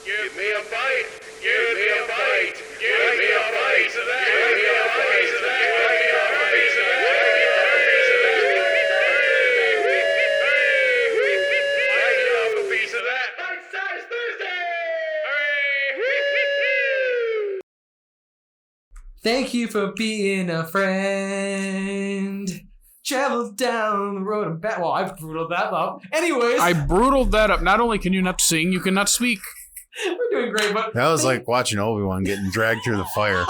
Give me a bite. Give me a bite. Give me a piece of that. Give me a piece of that. Give me a piece of that. Give me a piece of that. I love a piece of that. Bite-sized Thursday. Hooray! Thank you for being a friend. Travel down the road and back. Well, I've brutaled that up. Anyways. I brutaled that up. Not only can you not sing, you cannot speak. We're doing great, but... That was like watching Obi-Wan getting dragged through the fire.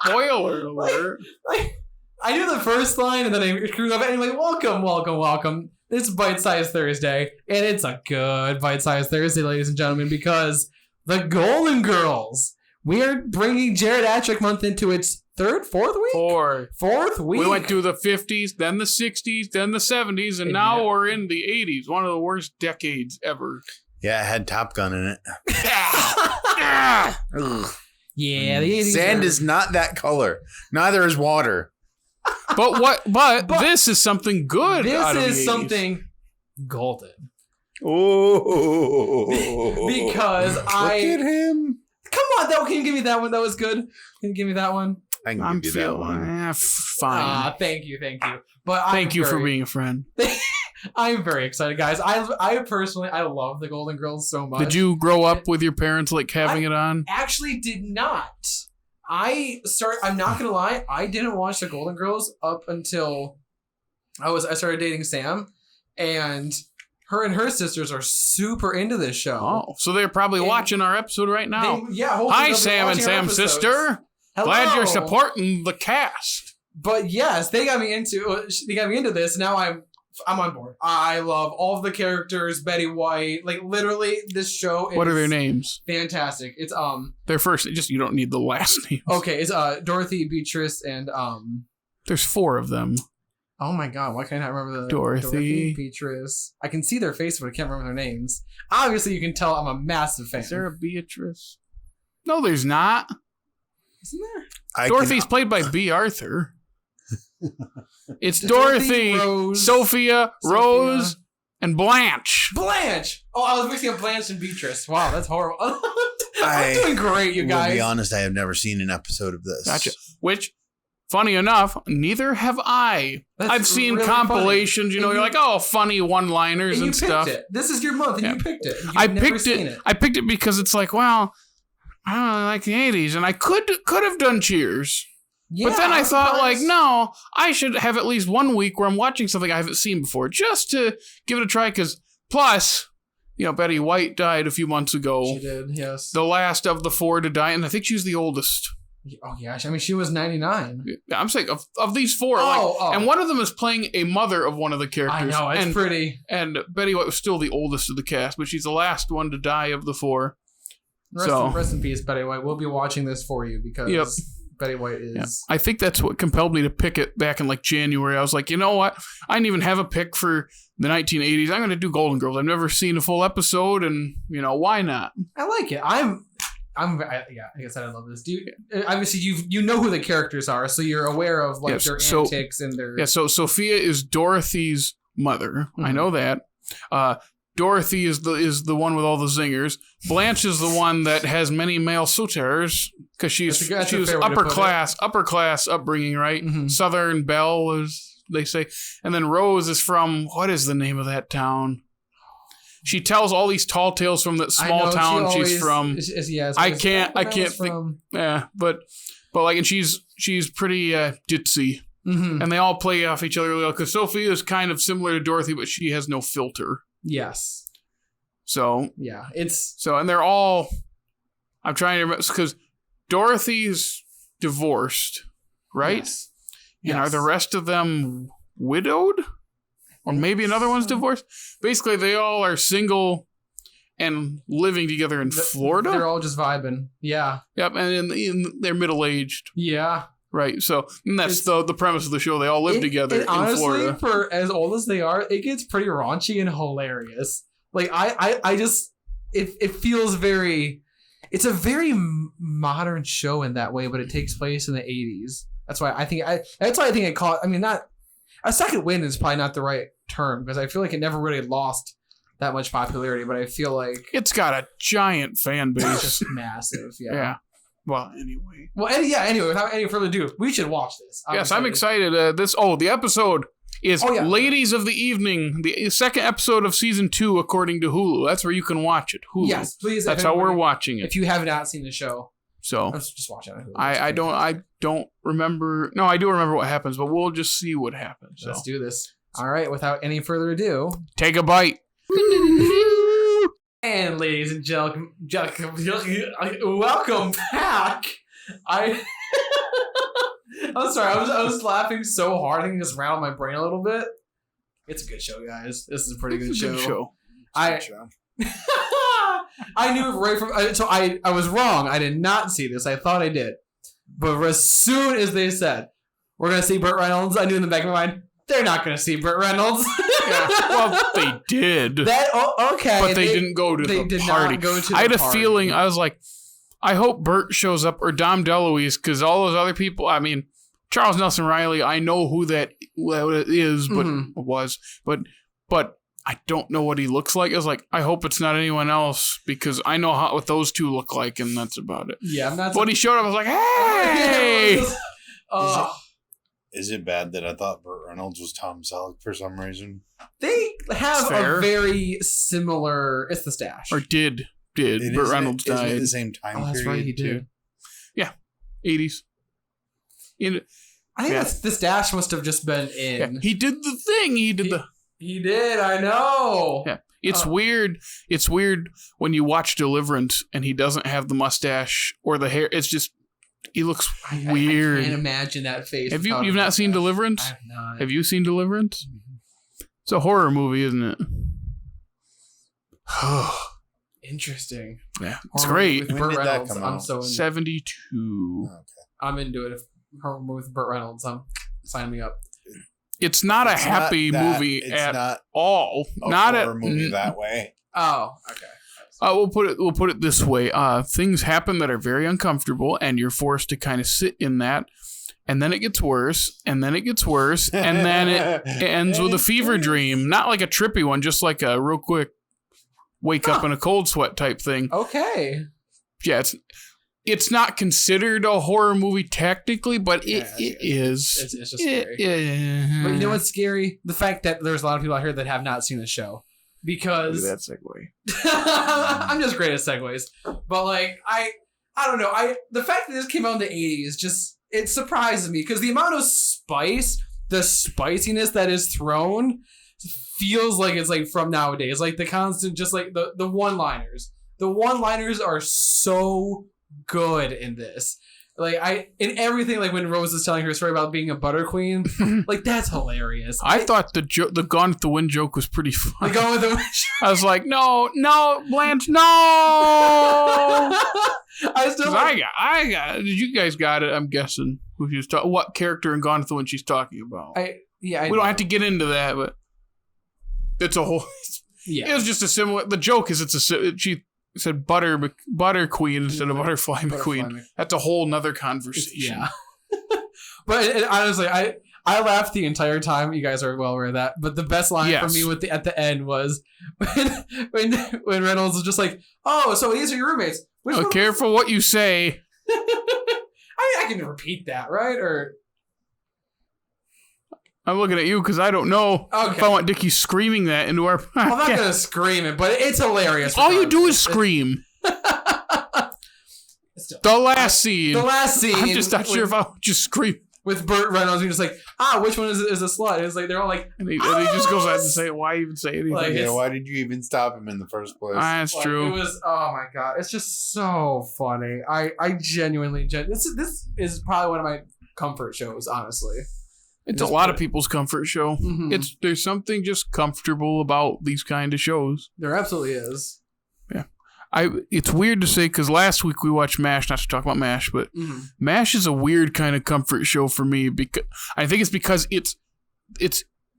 Spoiler alert. I knew the first line, and then I screwed up. Anyway, welcome. It's Bite-Sized Thursday, and it's a good Bite-Sized Thursday, ladies and gentlemen, because the Golden Girls... We are bringing Jaredatric Month into its fourth week? Fourth week. We went through the 50s, then the 60s, then the 70s, and now we're in the 80s. One of the worst decades ever. Yeah, it had Top Gun in it. Yeah, the 80s. Sand is not that color. Neither is water. But this is something good. This is something golden. Oh. Because Look at him. Come on, can you give me that one? That was good. Can you give me that one? I can give you that one. Fine. Thank you. But thank you for being a friend. I'm very excited, guys. I personally love the Golden Girls so much. Did you grow up with your parents like having it on? Actually did not. I'm not gonna lie, I didn't watch the Golden Girls up until I started dating Sam, and her and her sisters are super into this show. Oh, so they're probably watching our episode right now. Hi, Sam and Sam's sister. Hello. Glad you're supporting the cast. But yes, they got me into this. Now I'm on board. I love all of the characters. Betty White, like literally, this show is... What are their names? Fantastic. It's their first. Just you don't need the last names. Okay, it's Dorothy, Beatrice, and There's 4 of them. Oh my god, why can't I remember the Dorothy, Beatrice? I can see their faces, but I can't remember their names. Obviously, you can tell I'm a massive fan. Is there a Beatrice? No, there's not. Isn't there? Dorothy's played by B. Arthur. It's Dorothy, Sophia, Rose, and Blanche. Blanche! Oh, I was mixing up Blanche and Beatrice. Wow, that's horrible. I'm doing great, you guys. To be honest, I have never seen an episode of this. Gotcha. Which... Funny enough, neither have I. I've seen really compilations, funny. You're like, oh, funny one-liners and stuff. It. This is your month, and you picked it. I picked it. I picked it because it's like, well, I don't really like the 80s, and I could have done Cheers. Yeah, but then I thought, no, I should have at least 1 week where I'm watching something I haven't seen before, just to give it a try, because plus... Betty White died a few months ago. She did, yes. The last of the 4 to die, and I think she was the oldest. Oh, gosh. I mean, she was 99. I'm saying of these 4. And one of them is playing a mother of one of the characters. I know, it's pretty. And Betty White was still the oldest of the cast, but she's the last one to die of the 4. Rest in peace, Betty White. We'll be watching this for you because Betty White is... Yep. I think that's what compelled me to pick it back in January. I was like, you know what? I didn't even have a pick for the 1980s. I'm going to do Golden Girls. I've never seen a full episode, and, why not? I like it. I guess I love this. Obviously, you know who the characters are, so you're aware of their antics and their... Yeah, so Sophia is Dorothy's mother. Mm-hmm. I know that. Dorothy is the one with all the zingers. Blanche is the one that has many male suitors because she was upper class upbringing, right? Mm-hmm. Southern belle, as they say. And then Rose is from, what is the name of that town? She tells all these tall tales from that small town she's from. I can't think. Yeah, but and she's pretty ditzy, and they all play off each other because Sophia is kind of similar to Dorothy, but she has no filter. Yes. So yeah, and they're all. I'm trying to remember because Dorothy's divorced, right? Yes. And are the rest of them widowed? Or maybe another one's divorced. Basically, they all are single and living together in Florida. They're all just vibing. Yeah. Yep, and they're middle-aged. Yeah. Right, so that's the premise of the show. They all live together in honestly, Florida. For as old as they are, it gets pretty raunchy and hilarious. It feels very... It's a very modern show in that way, but it takes place in the 80s. That's why I think it caught... I mean, not... A second wind is probably not the right term because I feel like it never really lost that much popularity, but I feel like It's got a giant fan it's base. just massive. Yeah. Yeah. Well, anyway. Well, anyway, without any further ado, we should watch this. I'm excited. The episode is Ladies of the Evening, the second episode of season 2, according to Hulu. That's where you can watch it. Hulu. Yes, please. That's how we're watching it. If you have not seen the show, so just watch it on Hulu. I don't remember. No, I do remember what happens, but we'll just see what happens. So. Let's do this. All right, without any further ado, take a bite. And ladies and gentlemen, welcome back. I'm sorry, I was laughing so hard, I think it just rattled my brain a little bit. It's a good show, guys. This is a pretty good show. I knew it right from so I was wrong. I did not see this. I thought I did, but as soon as they said we're gonna see Burt Reynolds, I knew in the back of my mind they're not gonna see Burt Reynolds. Yeah, well, they did. Okay, but they didn't go to the party. Not go to I had the a party. feeling. I was like, I hope Burt shows up or Dom DeLuise, because all those other people. I mean, Charles Nelson Riley. I know who that is, but but I don't know what he looks like. I was like, I hope it's not anyone else, because I know what those two look like, and that's about it. Yeah, I'm not. When he showed up, I was like, hey. Is it bad that I thought Burt Reynolds was Tom Selleck for some reason? They have a very similar. It's the stash. Or did Burt Reynolds died at the same time period? That's right, he did. Too. Yeah, 80s. I think the stash must have just been in. Yeah, he did the thing. He did. I know. Yeah, it's weird. It's weird when you watch Deliverance and he doesn't have the mustache or the hair. It's just. He looks weird. I can't imagine that face. You've not seen Deliverance? I have not. Have you seen Deliverance? It's a horror movie, isn't it? interesting. Yeah, it's great. When Burt did that Reynolds, come I'm out? so into 72. Okay. I'm into it. If her with Burt Reynolds, sign me up. It's not a happy movie at all. Not a horror movie that way. Oh, okay. We'll put it this way. Things happen that are very uncomfortable, and you're forced to kind of sit in that. And then it gets worse, and then it gets worse, and then it ends with a fever dream. Not like a trippy one, just like a real quick wake up in a cold sweat type thing. Okay. Yeah, it's not considered a horror movie technically, but it is. It's just scary. But you know what's scary? The fact that there's a lot of people out here that have not seen the show. Because that segue. I'm just great at segues. But like I don't know. The fact that this came out in the 80s just it surprises me because the amount of spice, the spiciness that is thrown feels like it's like from nowadays. Like the constant just like the one-liners. The one-liners are so good in this. Like in everything, like when Rose is telling her story about being a butter queen, like that's hilarious. I thought the Gone with the Wind joke was pretty funny. The Gone with the Wind. I was like, no, Blanche, no. I still. I got. You guys got it. I'm guessing who she's talking. What character in Gone with the Wind she's talking about? We don't have to get into that, but it's a whole. Yeah, it was just a similar. The joke is she said butter queen instead of butterfly McQueen. That's a whole nother conversation. Yeah. But honestly, I laughed the entire time. You guys are well aware of that. But the best line for me at the end was when Reynolds was just like, "Oh, so these are your roommates." Careful what you say. I can repeat that, right? Or I'm looking at you because I don't know if I want Dickey screaming that into our podcast. I'm not going to scream it, but it's hilarious. All you do is scream. The last scene. The last scene. I'm just not sure if I would just scream. With Burt Reynolds, you're just like, which one is a slut? And it's like, they're all like, and he just goes out and say, why even say anything? Like, why did you even stop him in the first place? That's true. It was, oh my God. It's just so funny. I genuinely, this is probably one of my comfort shows, honestly. It's a lot of people's comfort show. Mm-hmm. There's something just comfortable about these kind of shows. There absolutely is. Yeah. It's weird to say because last week we watched MASH, not to talk about MASH, but MASH is a weird kind of comfort show for me because I think it's because it's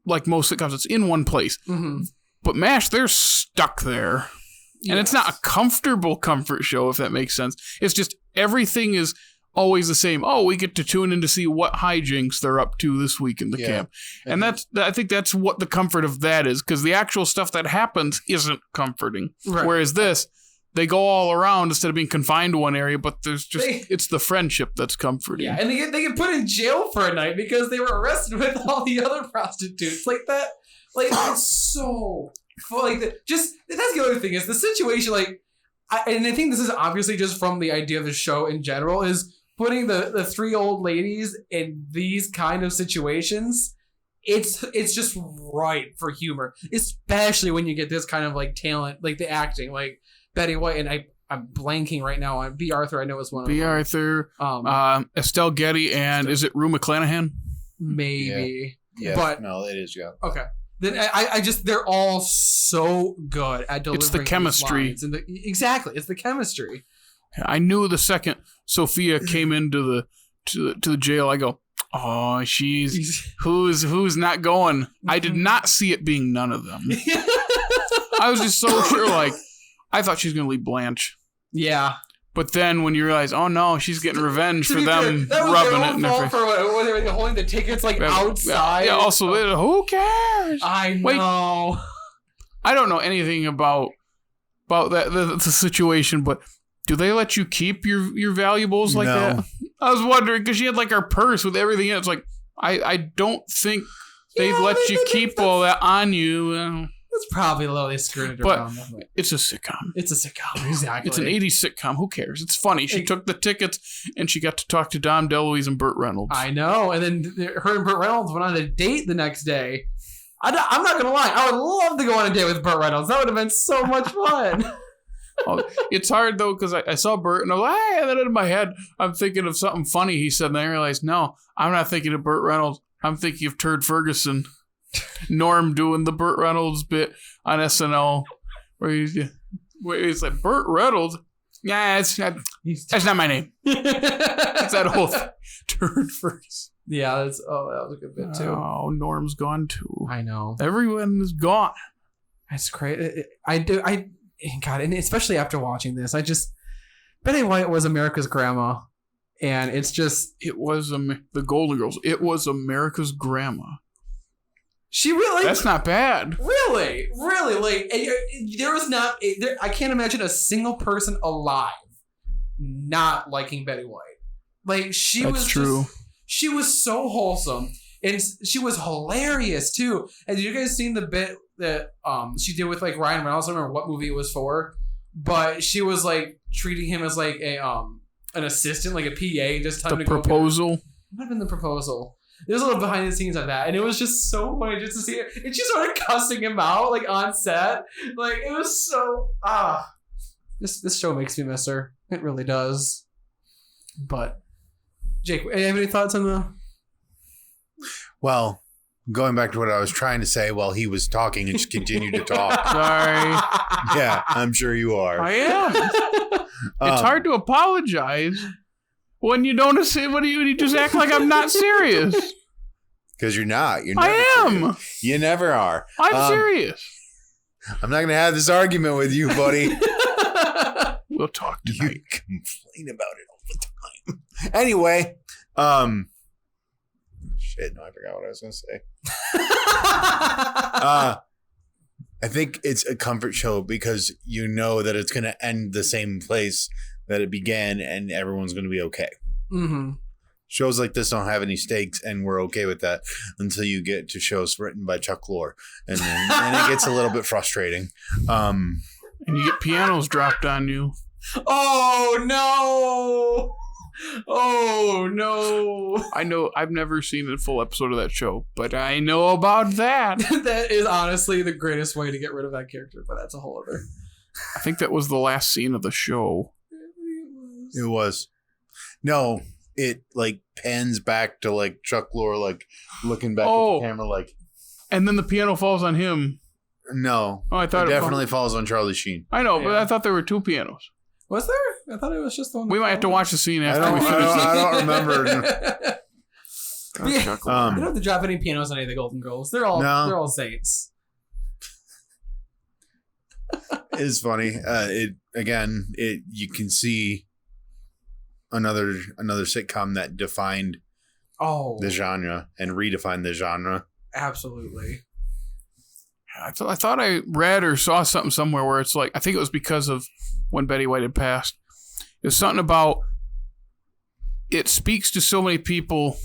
like most sitcoms, it's in one place. Mm-hmm. But MASH, they're stuck there. Yes. And it's not a comfortable comfort show, if that makes sense. It's just everything is always the same. Oh, we get to tune in to see what hijinks they're up to this week in the camp. And I think that's what the comfort of that is, because the actual stuff that happens isn't comforting. Right. Whereas this, they go all around instead of being confined to one area, but it's the friendship that's comforting. Yeah, and they get put in jail for a night because they were arrested with all the other prostitutes. Like that, like it's so like that's the other thing is the situation. Like, and I think this is obviously just from the idea of the show in general is putting the three old ladies in these kind of situations. It's just right for humor, especially when you get this kind of like talent, like the acting, like Betty White, and I'm blanking right now on B. Arthur. I know it's one of them. B. Arthur, Estelle Getty, and is it Rue McClanahan? Maybe. Yeah. But no, it is. Yeah. Okay. Then I just they're all so good at delivering. It's the chemistry. Exactly, it's the chemistry. I knew the second Sophia came into the jail, I go, oh, who's not going? I did not see it being none of them. I was just so sure, like, I thought she was going to leave Blanche. Yeah. But then when you realize, oh no, she's getting revenge for them rubbing it in her face. For what they were holding the tickets like outside. Yeah, also, who cares? I know. Like, I don't know anything about that the situation, but do they let you keep your valuables like that? I was wondering, because she had like her purse with everything in it. It's like, I don't think they'd let you keep all that on you. It's probably low. They skirted around. But it's a sitcom. It's a sitcom, exactly. It's an 80s sitcom. Who cares? It's funny. She took the tickets, and she got to talk to Dom DeLuise and Burt Reynolds. I know. And then her and Burt Reynolds went on a date the next day. I'm not going to lie. I would love to go on a date with Burt Reynolds. That would have been so much fun. It's hard, though, because I saw Burt, and I was like, hey, and then in my head, I'm thinking of something funny he said, and I realized, no, I'm not thinking of Burt Reynolds. I'm thinking of Turd Ferguson. Norm doing the Burt Reynolds bit on SNL where he's like, Burt Reynolds? Yeah, that's not my name. It's that whole Turd Ferguson. Yeah, that was a good bit too. Oh, Norm's gone too. I know. Everyone is gone. That's crazy. God, and especially after watching this, Betty White was America's grandma, and it was the Golden Girls. It was America's grandma. She really. That's not bad. Really, like there was not. I can't imagine a single person alive not liking Betty White. Like she was so wholesome, and she was hilarious too. And you guys seen the bit that she did with like Ryan Reynolds? I don't remember what movie it was for, but she was like treating him as like a an assistant, like a PA, just telling him to proposal. It might have been the proposal. There's a little behind the scenes of that, and it was just so funny just to see it. And she started cussing him out like on set. Like it was so This show makes me miss her. It really does. But Jake, have any thoughts on the? Well, going back to what I was trying to say while he was talking and just continued to talk. Sorry. Yeah, I'm sure you are. I am. It's hard to apologize when you don't say when you just act like I'm not serious. Because you're not. I am. Serious. You never are. I'm serious. I'm not going to have this argument with you, buddy. We'll talk tonight. You complain about it all the time. Anyway, shit, no, I forgot what I was going to say. I think it's a comfort show because you know that it's going to end the same place that it began and everyone's going to be okay. Mm-hmm. Shows like this don't have any stakes and we're okay with that until you get to shows written by Chuck Lorre. And then it gets a little bit frustrating. And you get pianos dropped on you. Oh, no. Oh, no. I know I've never seen a full episode of that show, but I know about that. That is honestly the greatest way to get rid of that character, but that's a whole other. I think that was the last scene of the show. It was. No, it like pans back to like Chuck Lorre, like looking back at the camera, like. And then the piano falls on him. No. Oh, I thought it definitely falls on Charlie Sheen. I know, but I thought there were two pianos. Was there? I thought it was just the one. We might have to watch the scene after we finish. I don't remember. You don't have to drop any pianos on any of the Golden Girls. They're all saints. It's funny. You can see another sitcom that defined the genre and redefined the genre. Absolutely. I thought I read or saw something somewhere where it's like, I think it was because of when Betty White had passed. It was something about it speaks to so many people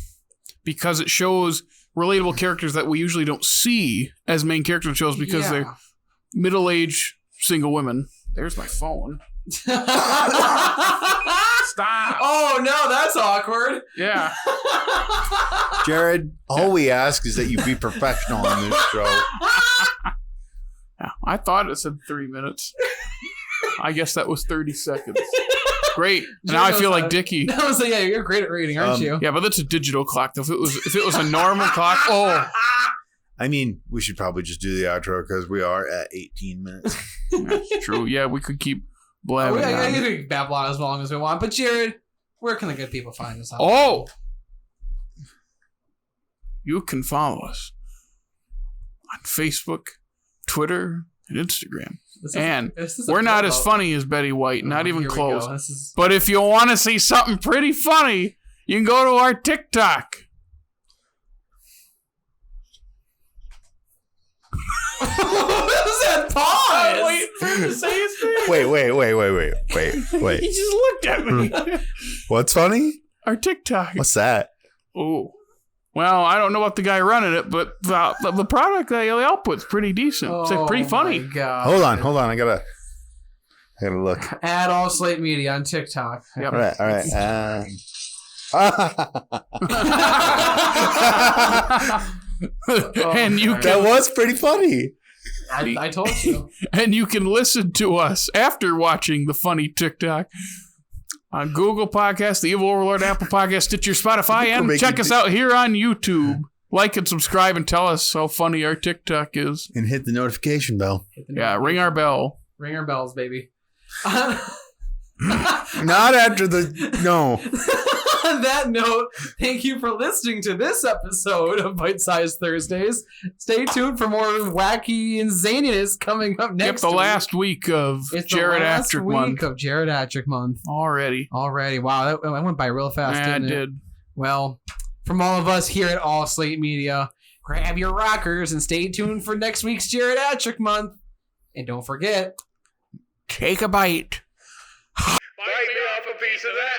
because it shows relatable characters that we usually don't see as main characters in shows because they're middle-aged single women. There's my phone. Stop. Oh, no, that's awkward. Yeah. Jared, all we ask is that you be professional on this show. Yeah, I thought it said 3 minutes. I guess that was 30 seconds. Great. Now I feel like Dickey. I was like, yeah, you're great at reading, aren't you? Yeah, but that's a digital clock. If it was a normal clock, I mean, we should probably just do the outro because we are at 18 minutes. That's true. Yeah, we could keep blabbing. I can babble on as long as we want. But Jared, where can the good people find us? You can follow us on Facebook, Twitter, and Instagram. We're not as funny as Betty White, not even close. But if you want to see something pretty funny, you can go to our TikTok. What was that pause? I'm waiting for him to say his name. Wait. He just looked at me. What's funny? Our TikTok. What's that? Oh. Well, I don't know about the guy running it, but the product, the output's pretty decent. It's pretty funny. My God. Hold on. I gotta look. Add all Slate Media on TikTok. Yep. All right. And that was pretty funny. I told you. And you can listen to us after watching the funny TikTok on Google Podcasts, the Evil Overlord, Apple Podcasts, Stitcher, Spotify, and check us out here on YouTube. Like and subscribe and tell us how funny our TikTok is. And hit the notification bell. Ring our bell. Ring our bells, baby. Not after no. On that note, thank you for listening to this episode of Bite Size Thursdays. Stay tuned for more wacky and zaniness coming up next week. Last week of Jaredatric Month. Of Jaredatric Month. Already. Wow, that went by real fast, didn't it? It did. Well, from all of us here at All Slate Media, grab your rockers and stay tuned for next week's Jaredatric Month. And don't forget, take a bite. Bite me off a piece of that.